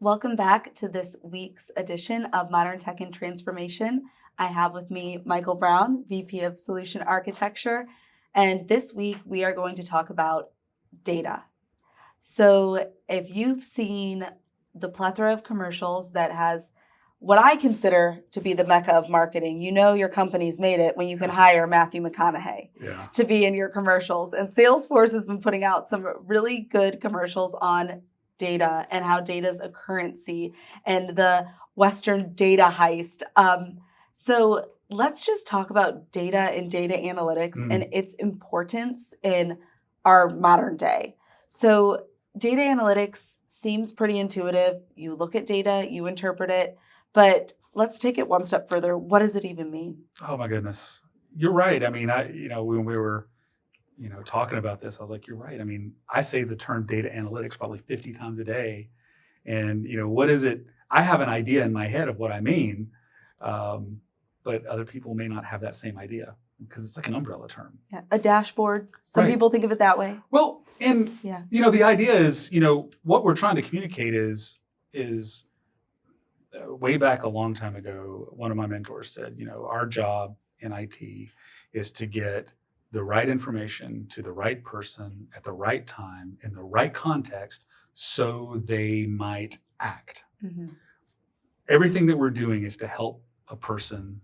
Welcome back to this week's edition of Modern Tech and Transformation. I have with me Michael Brown, VP of Solution Architecture, and this week we are going to talk about data. So, if you've seen the plethora of commercials that has what I consider to be the mecca of marketing, you know your company's made it when you can hire Matthew McConaughey to be in your commercials. And Salesforce has been putting out some really good commercials on data and how data is a currency and the Western data heist. So let's just talk about data and data analytics and its importance in our modern day. So data analytics seems pretty intuitive. You look at data, you interpret it, but let's take it one step further. What does it even mean? Oh my goodness. You're right. I mean, when we were, talking about this, I was like, you're right. I mean, I say the term data analytics probably 50 times a day. And, what is it? I have an idea in my head of what I mean, but other people may not have that same idea because it's like an umbrella term. Yeah, a dashboard. Some people think of it that way. Well, and, the idea is, what we're trying to communicate is way back a long time ago, one of my mentors said, our job in IT is to get the right information to the right person at the right time in the right context so they might act. Mm-hmm. Everything that we're doing is to help a person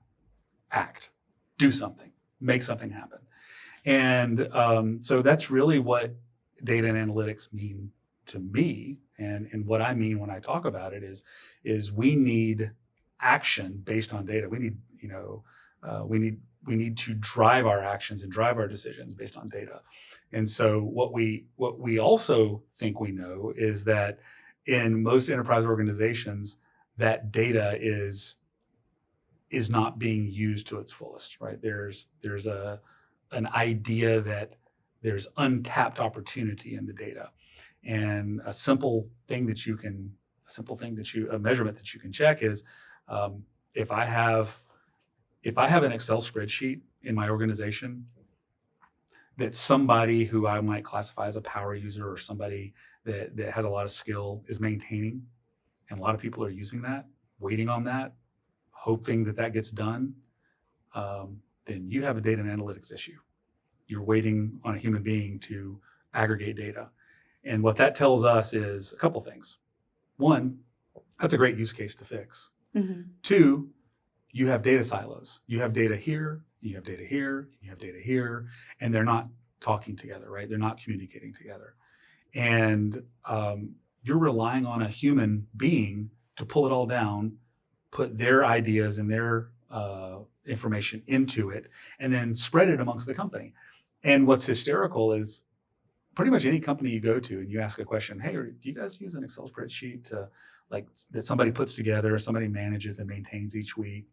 act, do something, make something happen. And so that's really what data and analytics mean to me. And what I mean when I talk about it is we need action based on data. We need, we need to drive our actions and drive our decisions based on data. And so what we also think we know is that in most enterprise organizations, that data is not being used to its fullest, right? There's an idea that there's untapped opportunity in the data. And a measurement that you can check is if I have an Excel spreadsheet in my organization that somebody who I might classify as a power user or somebody that has a lot of skill is maintaining, and a lot of people are using that, waiting on that, hoping that gets done, then you have a data and analytics issue. You're waiting on a human being to aggregate data. And what that tells us is a couple things. One, that's a great use case to fix. Mm-hmm. Two, you have data silos. You have data here, you have data here, you have data here, and they're not talking together, right? They're not communicating together. And you're relying on a human being to pull it all down, put their ideas and their information into it, and then spread it amongst the company. And what's hysterical is pretty much any company you go to and you ask a question, hey, do you guys use an Excel spreadsheet to that somebody puts together, somebody manages and maintains each week?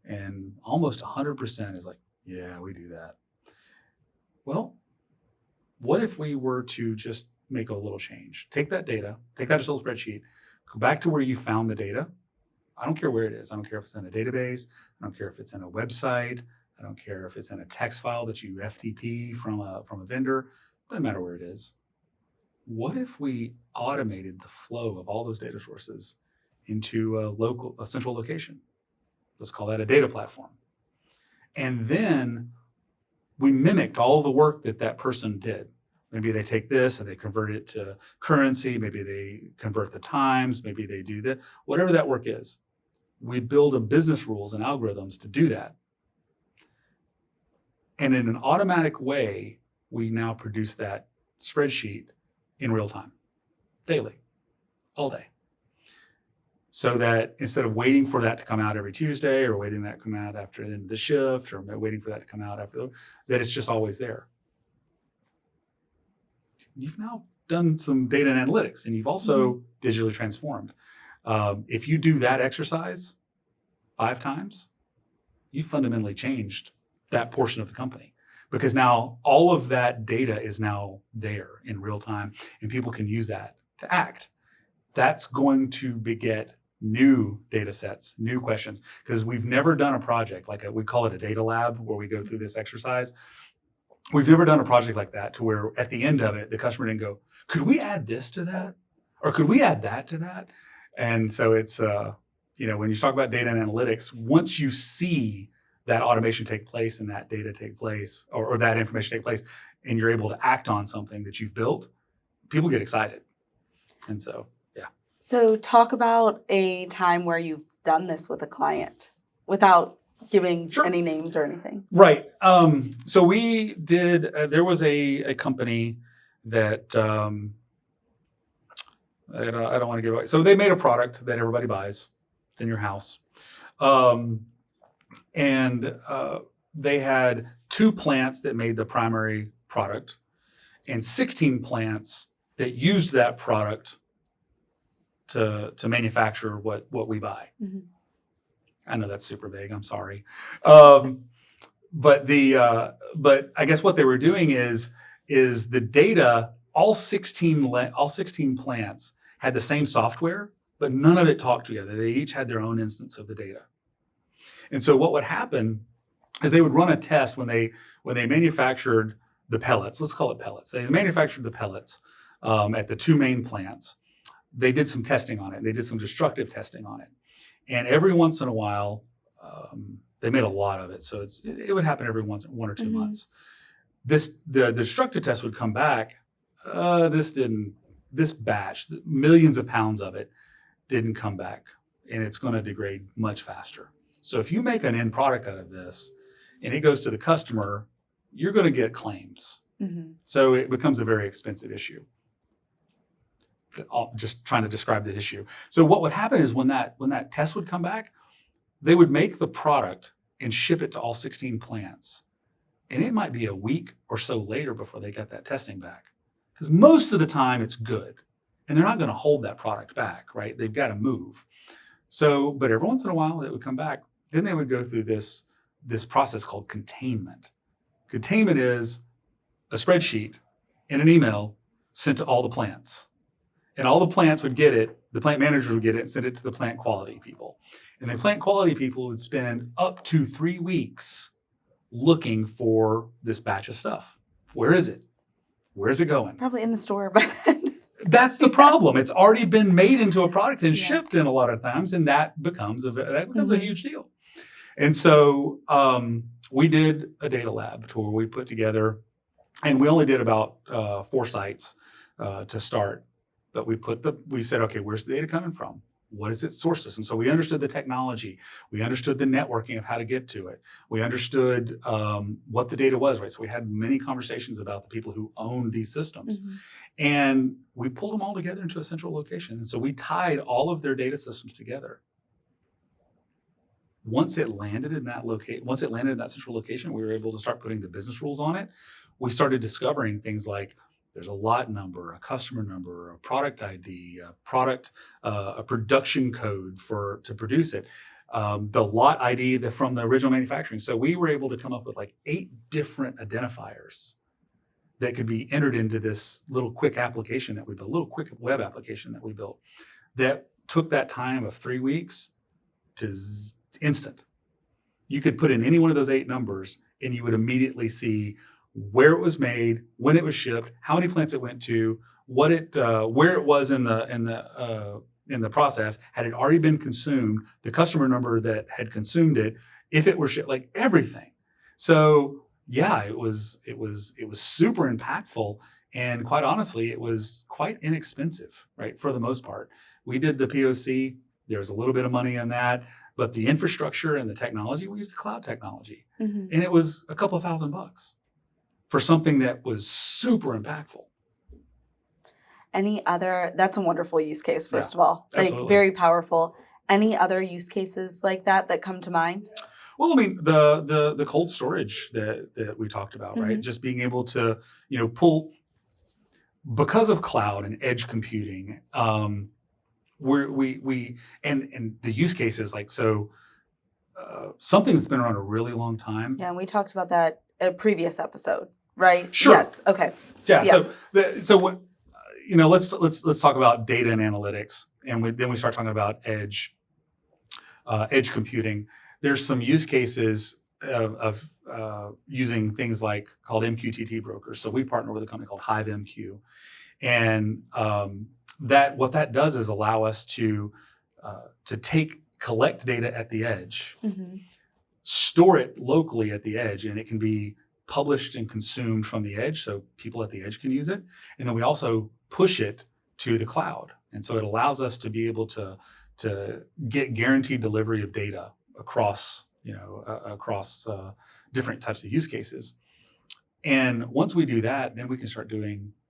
And almost 100% is like, yeah, we do that. Well, what if we were to just make a little change? Take that data, take that Excel spreadsheet, go back to where you found the data. I don't care where it is. I don't care if it's in a database. I don't care if it's in a website. I don't care if it's in a text file that you FTP from a vendor. Doesn't matter where it is. What if we automated the flow of all those data sources into a central location? Let's call that a data platform. And then we mimicked all the work that person did. Maybe they take this and they convert it to currency. Maybe they convert the times. Maybe they do that. Whatever that work is, we build a business rules and algorithms to do that. And in an automatic way, we now produce that spreadsheet in real time, daily, all day. So that instead of waiting for that to come out every Tuesday or waiting that to come out after the end of the shift or waiting for that to come out after, that it's just always there. You've now done some data and analytics and you've also digitally transformed. If you do that exercise 5 times, you fundamentally changed that portion of the company. Because now all of that data is now there in real time and people can use that to act. That's going to beget new data sets, new questions, because we've never done a project we call it a data lab where we go through this exercise. We've never done a project like that to where at the end of it, the customer didn't go, could we add this to that? Or could we add that to that? And so it's, when you talk about data and analytics, once you see that automation take place and that data take place, or that information take place, and you're able to act on something that you've built, people get excited. And so, yeah. So talk about a time where you've done this with a client without giving Sure. any names or anything. Right. So we did, there was a company that, I don't want to give away. So they made a product that everybody buys. It's in your house. And they had 2 plants that made the primary product and 16 plants that used that product to manufacture what we buy. Mm-hmm. I know that's super vague. I'm sorry. But I guess what they were doing is the data, all 16 plants had the same software, but none of it talked together. They each had their own instance of the data. And so what would happen is they would run a test when they manufactured the pellets. Let's call it pellets. They manufactured the pellets at the 2 main plants. They did some testing on it. They did some destructive testing on it. And every once in a while, they made a lot of it. So it would happen every 1 or 2 Mhm. months. The destructive test would come back. This batch, millions of pounds of it, didn't come back, and it's going to degrade much faster. So if you make an end product out of this and it goes to the customer, you're going to get claims. Mm-hmm. So it becomes a very expensive issue. Just trying to describe the issue. So what would happen is when that test would come back, they would make the product and ship it to all 16 plants. And it might be a week or so later before they got that testing back. Because most of the time it's good. And they're not going to hold that product back, right? They've got to move. So, but every once in a while it would come back. Then they would go through this process called containment. Containment is a spreadsheet in an email sent to all the plants. And all the plants would get it, the plant managers would get it and send it to the plant quality people. And the plant quality people would spend up to 3 weeks looking for this batch of stuff. Where is it? Where's it going? Probably in the store, but That's the problem. It's already been made into a product and Yeah. shipped in a lot of times, and that becomes a Mhm. huge deal. And so we did a data lab tour. We put together, and we only did about 4 sites to start. But we said, okay, where's the data coming from? What is its source system? So we understood the technology. We understood the networking of how to get to it. We understood what the data was, right? So we had many conversations about the people who owned these systems. Mhm. And we pulled them all together into a central location. And so we tied all of their data systems together. Once it landed in that central location, we were able to start putting the business rules on it. We started discovering things like there's a lot number, a customer number, a product ID, a production code to produce it, the lot ID from the original manufacturing. So we were able to come up with like 8 different identifiers that could be entered into this little quick application that we built, a little quick web application that we built that took that time of 3 weeks to instant. You could put in any one of those 8 numbers and you would immediately see where it was made, when it was shipped, how many plants it went to, where it was in the process, had it already been consumed, the customer number that had consumed it, if it were shipped, like everything. So yeah, it was super impactful, and quite honestly, it was quite inexpensive, right? For the most part, we did the POC. There was a little bit of money in that, but the infrastructure and the technology, we used the cloud technology, Mhm. and it was a couple of $1,000 for something that was super impactful. That's a wonderful use case, first Yeah, of all. Like absolutely. very powerful. Any other use cases like that come to mind? Well, I mean, the cold storage that we talked about, right? Mhm. Just being able to, pull, because of cloud and edge computing, and the use cases like something that's been around a really long time. Yeah, and we talked about that in a previous episode, right? Sure. Yes. Okay. Yeah. Yeah. So what, let's talk about data and analytics, and then we start talking about edge computing. There's some use cases of using things called MQTT brokers. So we partner with a company called HiveMQ, and what that does is allow us to collect data at the edge, Mm-hmm. store it locally at the edge, and it can be published and consumed from the edge so people at the edge can use it. And then we also push it to the cloud. And so it allows us to be able to get guaranteed delivery of data across, different types of use cases. And once we do that, then we can start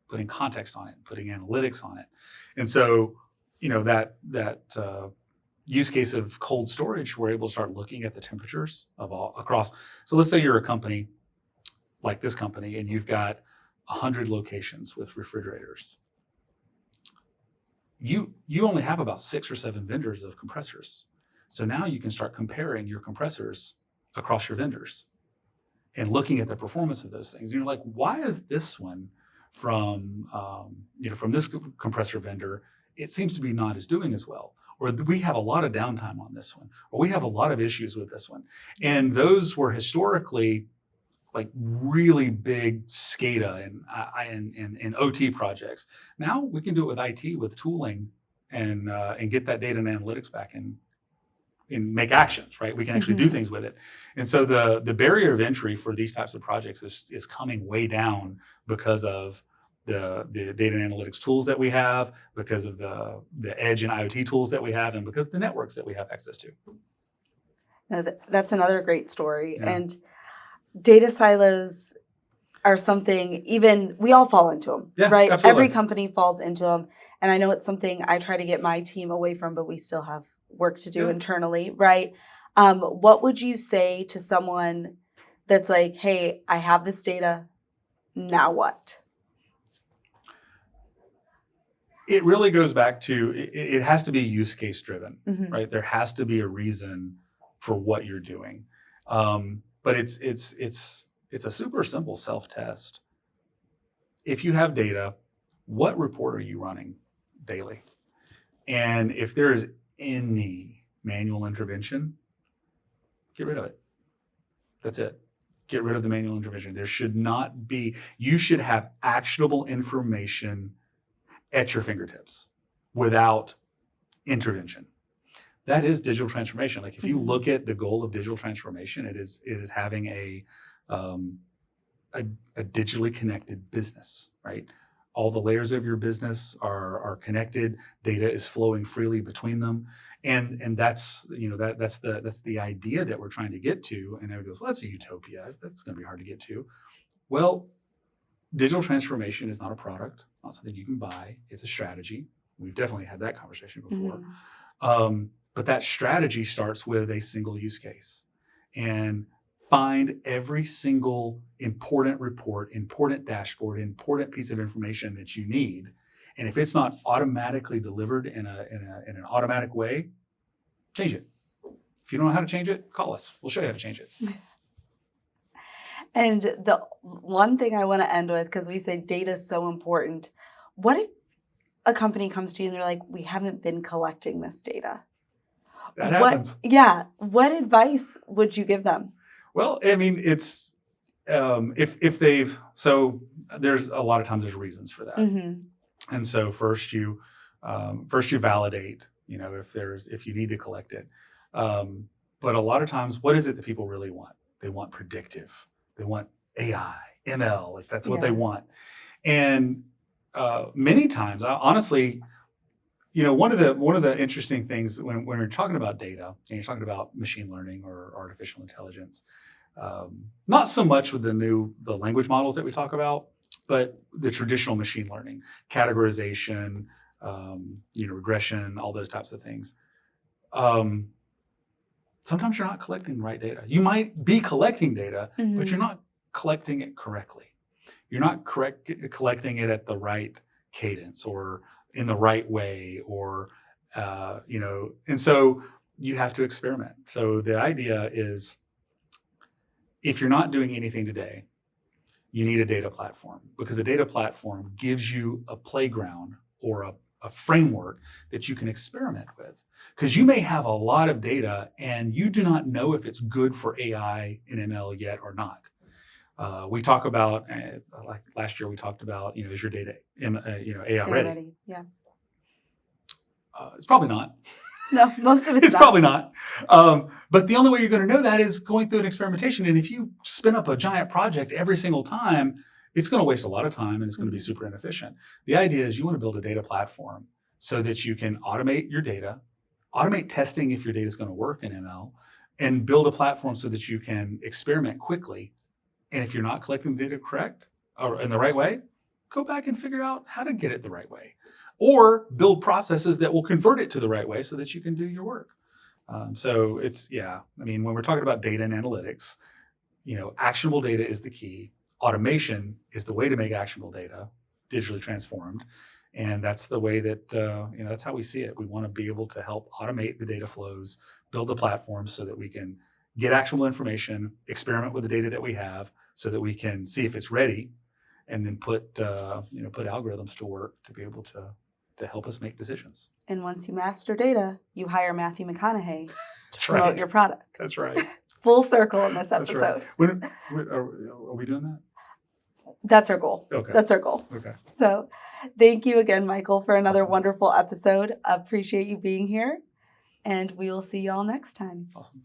putting context on it, putting analytics on it. And so, that use case of cold storage, we're able to start looking at the temperatures of all across. So let's say you're a company like this company, and you've got 100 locations with refrigerators. You only have about 6 or 7 vendors of compressors. So now you can start comparing your compressors across your vendors and looking at the performance of those things. And you're like, why is this one from this compressor vendor, it seems to be not as doing as well? Or we have a lot of downtime on this one, or we have a lot of issues with this one. And those were historically like really big SCADA and OT projects. Now we can do it with IT, with tooling, and get that data and analytics back and make actions, right? We can actually do things with it. And so the barrier of entry for these types of projects is coming way down because of the data and analytics tools that we have, because of the edge and IoT tools that we have, and because of the networks that we have access to. No, that's another great story. Yeah. And data silos are something even we all fall into them, Yeah, right? absolutely. Every company falls into them. And I know it's something I try to get my team away from, but we still have work to do internally, right? What would you say to someone that's like, hey, I have this data, now what? It really goes back to, it has to be use case driven, Mm-hmm. right? There has to be a reason for what you're doing. But it's a super simple self-test. If you have data, what report are you running daily? And if there is any manual intervention, get rid of it. That's it. Get rid of the manual intervention. There should not be, you should have actionable information at your fingertips without intervention. That is digital transformation. Like if you look at the goal of digital transformation, it is having a digitally connected business, right? All the layers of your business are connected. Data is flowing freely between them, and that's that's the idea that we're trying to get to. And everybody goes, well, that's a utopia. That's going to be hard to get to. Well, digital transformation is not a product, not something you can buy. It's a strategy. We've definitely had that conversation before. But that strategy starts with a single use case, and find every single important report, important dashboard, important piece of information that you need. And if it's not automatically delivered in an automatic way, change it. If you don't know how to change it, call us. We'll show you how to change it. And the one thing I want to end with, because we say data is so important, what if a company comes to you and they're like, we haven't been collecting this data? That happens. What advice would you give them? Well, I mean, it's if they've, so there's a lot of times there's reasons for that. And so first you validate, if you need to collect it. But a lot of times, what is it that people really want? They want predictive. They want AI, ML, like that's what they want. And many times, honestly, one of the interesting things when we're talking about data and you're talking about machine learning or artificial intelligence, not so much with the language models that we talk about, but the traditional machine learning, categorization, regression, all those types of things. Sometimes you're not collecting the right data. You might be collecting data, but you're not collecting it correctly. You're not collecting it at the right cadence or in the right way, or and so you have to experiment. So the idea is, if you're not doing anything today, you need a data platform, because a data platform gives you a playground or a framework that you can experiment with. Because you may have a lot of data and you do not know if it's good for AI and ML yet or not. We talk about, like last year we talked about, is your data AI ready? Yeah. It's probably not. No, most of it's It's not. probably not. But the only way you're going to know that is going through an experimentation. And if you spin up a giant project every single time, it's going to waste a lot of time and it's going to be super inefficient. The idea is you want to build a data platform so that you can automate your data, automate testing if your data is going to work in ML, and build a platform so that you can experiment quickly. And if you're not collecting the data correct or in the right way, go back and figure out how to get it the right way. Or build processes that will convert it to the right way so that you can do your work. So it's, yeah, I mean, when we're talking about data and analytics, actionable data is the key. Automation is the way to make actionable data digitally transformed. And that's the way that, that's how we see it. We want to be able to help automate the data flows, build the platforms so that we can get actionable information, experiment with the data that we have so that we can see if it's ready, and then put algorithms to work to be able to help us make decisions. And once you master data, you hire Matthew McConaughey to That's promote right. your product. That's right. Full circle in this That's episode. right. Are we doing that? That's our goal. Okay. That's our goal. Okay. So thank you again, Michael, for another Awesome. wonderful episode. I appreciate you being here. And we will see y'all next time. Awesome.